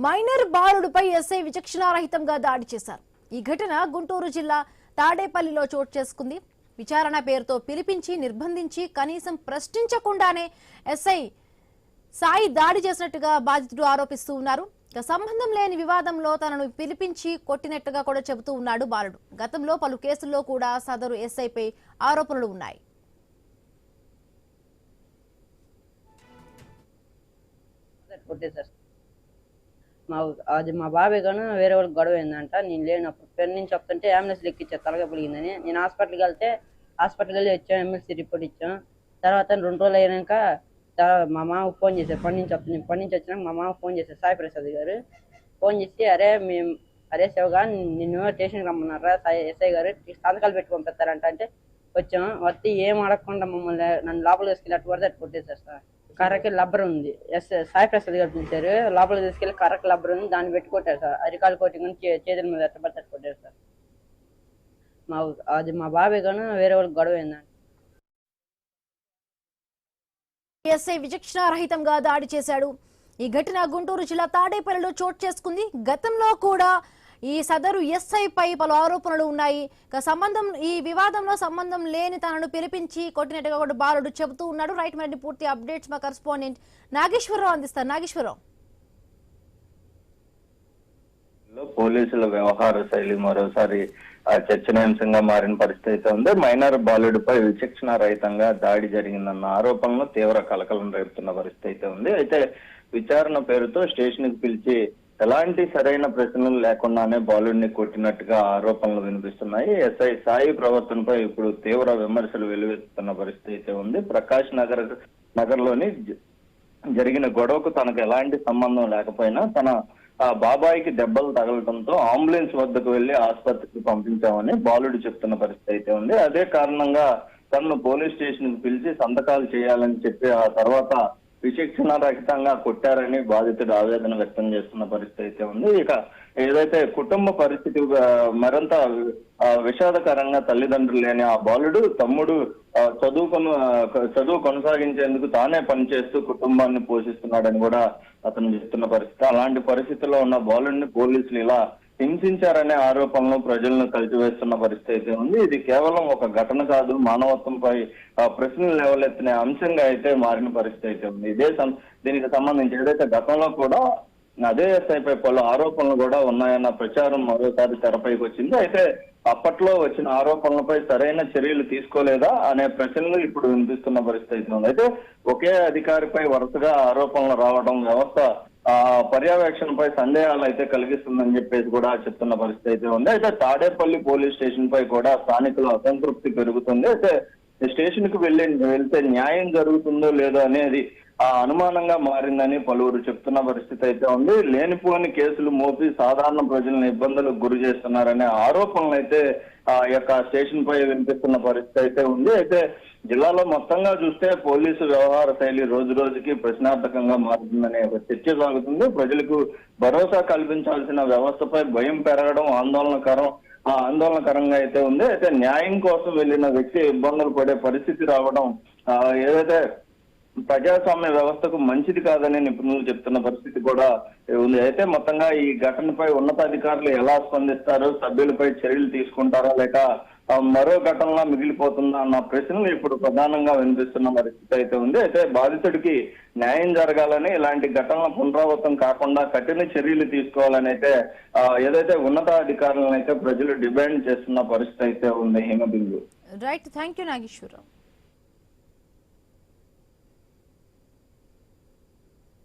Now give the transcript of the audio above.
Minor బాలుడిపై SI విచక్షణారహితంగా దాడి చేశారు. ఈ ఘటన గుంటూరు జిల్లా తాడేపల్లిలో చోటు చేసుకుంది. విచారణ పేరుతో పిలిపించి నిర్బంధించి కనీసం ప్రశ్నించకుండానే ఎస్ఐ సాయి దాడి చేసినట్టుగా బాధితుడు ఆరోపిస్తూ ఉన్నారు. సంబంధం లేని వివాదంలో తనను పిలిపించి కొట్టినట్టుగా కూడా చెబుతూ ఉన్నాడు బాలుడు. గతంలో పలు కేసుల్లో కూడా సదరు ఎస్ఐపై ఆరోపణలు ఉన్నాయి. అది మా బాబాయ్ గాను వేరే వాళ్ళకి గొడవ అయిందంట. నేను లేనప్పుడు పెన్ నుంచి చెప్తుంటే అంబులెన్స్ ఎక్కిచ్చా తలగా పొలిగిందని. నేను హాస్పిటల్కి వెళ్ళి వచ్చాం, ఎమ్మెల్సీ రిపోర్ట్ ఇచ్చాం. తర్వాత 2 రోజులు అయినాక మా మామకు ఫోన్ చేశారు. పని నుంచి వచ్చినాక మా మామ ఫోన్ చేశారు, సాయి ప్రసాద్ గారు ఫోన్ చేసి, అరే శివగా నిన్ను స్టేషన్కి రమ్మన్నారా ఎస్ఐ గారు సంతకాలు పెట్టి పంపిస్తారంట అంటే వచ్చాం. వస్తే ఏం అడగకుండా మమ్మల్ని నన్ను లోపలికి తీసుకెళ్ళి అటు వరకు కొట్టేశారు సార్. కర్రకి లబ్బర్ ఉంది, సాయి ప్రసాద్ గారు పిలిచారు. లోపలికి తీసుకెళ్ళి కర్రకి లబ్బర్ ఉంది, దాన్ని పెట్టి కొట్టారు సార్. అరికాలు కొట్టి చేతుల మీద ఎట్టబడితే కొట్టారు సార్. అది మా బాబాయ్ గాను వేరే వాళ్ళకి గొడవ అయిందంట. ఎస్ఐ విచక్షణారహితంగా దాడి చేశాడు. ఈ ఘటన గుంటూరు జిల్లా తాడేపల్లిలో చోటు చేసుకుంది. గతంలో కూడా ఈ సదరు ఎస్ఐ పై పలు ఆరోపణలు ఉన్నాయి. ఈ వివాదంలో సంబంధం లేని తనను పిలిపించి కొట్టినట్టుగా కూడా బాలుడు చెబుతూ ఉన్నాడు. రైట్, మరి పూర్తి అప్డేట్స్ మా కరెస్పాండెంట్ నాగేశ్వరరావు అందిస్తారు. నాగేశ్వరరావు, పోలీసుల వ్యవహార శైలి మరోసారి చర్చనీయాంశంగా మారిన పరిస్థితి అయితే ఉంది. మైనర్ బాలుడిపై విచక్షణ రహితంగా దాడి జరిగిందన్న ఆరోపణలు తీవ్ర కలకలం రేపుతున్న పరిస్థితి అయితే ఉంది. అయితే విచారణ పేరుతో స్టేషన్ కి పిలిచి ఎలాంటి సరైన ప్రశ్నలు లేకుండానే బాలుడిని కొట్టినట్టుగా ఆరోపణలు వినిపిస్తున్నాయి. ఎస్ఐ సాయి ప్రవర్తనపై ఇప్పుడు తీవ్ర విమర్శలు వెలువెత్తుతున్న పరిస్థితి అయితే ఉంది. ప్రకాష్ నగర్ లోని జరిగిన గొడవకు తనకు ఎలాంటి సంబంధం లేకపోయినా తన బాబాయికి దెబ్బలు తగలడంతో అంబులెన్స్ వద్దకు వెళ్లి ఆసుపత్రికి పంపించామని బాలుడు చెప్తున్న పరిస్థితి అయితే ఉంది. అదే కారణంగా తనను పోలీస్ స్టేషన్ కి పిలిచి సంతకాలు చేయాలని చెప్పి ఆ తర్వాత విచక్షణ రహితంగా కొట్టారని బాధితుడు ఆవేదన వ్యక్తం చేస్తున్న పరిస్థితి అయితే ఉంది. ఇక ఏదైతే కుటుంబ పరిస్థితి మరింత విషాదకరంగా తల్లిదండ్రులు లేని ఆ బాలుడు తమ్ముడు చదువు కొనసాగించేందుకు తానే పనిచేస్తూ కుటుంబాన్ని పోషిస్తున్నాడని కూడా అతను చెప్తున్న పరిస్థితి. అలాంటి పరిస్థితుల్లో ఉన్న బాలుడిని పోలీసులు ఇలా హింసించారనే ఆరోపణలు ప్రజలను కలిసివేస్తున్న పరిస్థితి అయితే ఉంది. ఇది కేవలం ఒక ఘటన కాదు, మానవత్వంపై ప్రశ్నలు లేవలెత్తిన అంశంగా అయితే మారిన పరిస్థితి అయితే ఉంది. దీనికి సంబంధించి ఏదైతే గతంలో కూడా అదే ఎస్ఐపై పలు ఆరోపణలు కూడా ఉన్నాయన్న ప్రచారం మరోసారి తెరపైకి వచ్చింది. అయితే అప్పట్లో వచ్చిన ఆరోపణలపై సరైన చర్యలు తీసుకోలేదా అనే ప్రశ్నలు ఇప్పుడు వినిపిస్తున్న పరిస్థితి అయితే ఉంది. అయితే ఒకే అధికారిపై వరుసగా ఆరోపణలు రావడం వ్యవస్థ పర్యవేక్షణపై సందేహాలు అయితే కలిగిస్తుందని చెప్పేసి కూడా చెప్తున్న పరిస్థితి అయితే ఉంది. అయితే తాడేపల్లి పోలీస్ స్టేషన్ పై కూడా స్థానికుల అసంతృప్తి పెరుగుతుంది. అయితే స్టేషన్ కు వెళ్తే న్యాయం జరుగుతుందో లేదో అనేది అనుమానంగా మారిందని పలువురు చెప్తున్న పరిస్థితి అయితే ఉంది. లేనిపోని కేసులు మోపి సాధారణ ప్రజలను ఇబ్బందులకు గురి చేస్తున్నారనే ఆరోపణలు అయితే యొక్క స్టేషన్ పై వినిపిస్తున్న పరిస్థితి అయితే ఉంది. అయితే జిల్లాలో మొత్తంగా చూస్తే పోలీసు వ్యవహార శైలి రోజు రోజుకి ప్రశ్నార్థకంగా మారుతుందనే ఒక చర్చ సాగుతుంది. ప్రజలకు భరోసా కల్పించాల్సిన వ్యవస్థపై భయం పెరగడం ఆందోళనకరంగా అయితే ఉంది. అయితే న్యాయం కోసం వెళ్లిన వ్యక్తి ఇబ్బందులు పడే పరిస్థితి రావడం ఏదైతే ప్రజాస్వామ్య వ్యవస్థకు మంచిది కాదని నిపుణులు చెప్తున్న పరిస్థితి కూడా ఉంది. అయితే మొత్తంగా ఈ ఘటనపై ఉన్నతాధికారులు ఎలా స్పందిస్తారు, సభ్యులపై చర్యలు తీసుకుంటారా లేక మరో ఘటనలా మిగిలిపోతుందా అన్న ప్రశ్నలు ఇప్పుడు ప్రధానంగా వినిపిస్తున్న పరిస్థితి అయితే ఉంది. అయితే బాధితుడికి న్యాయం జరగాలని, ఇలాంటి ఘటనల పునరావృతం కాకుండా కఠిన చర్యలు తీసుకోవాలని అయితే ఏదైతే ఉన్నతాధికారులను అయితే ప్రజలు డిమాండ్ చేస్తున్న పరిస్థితి అయితే ఉంది. Himabindu. Right, thank you Nageswararao.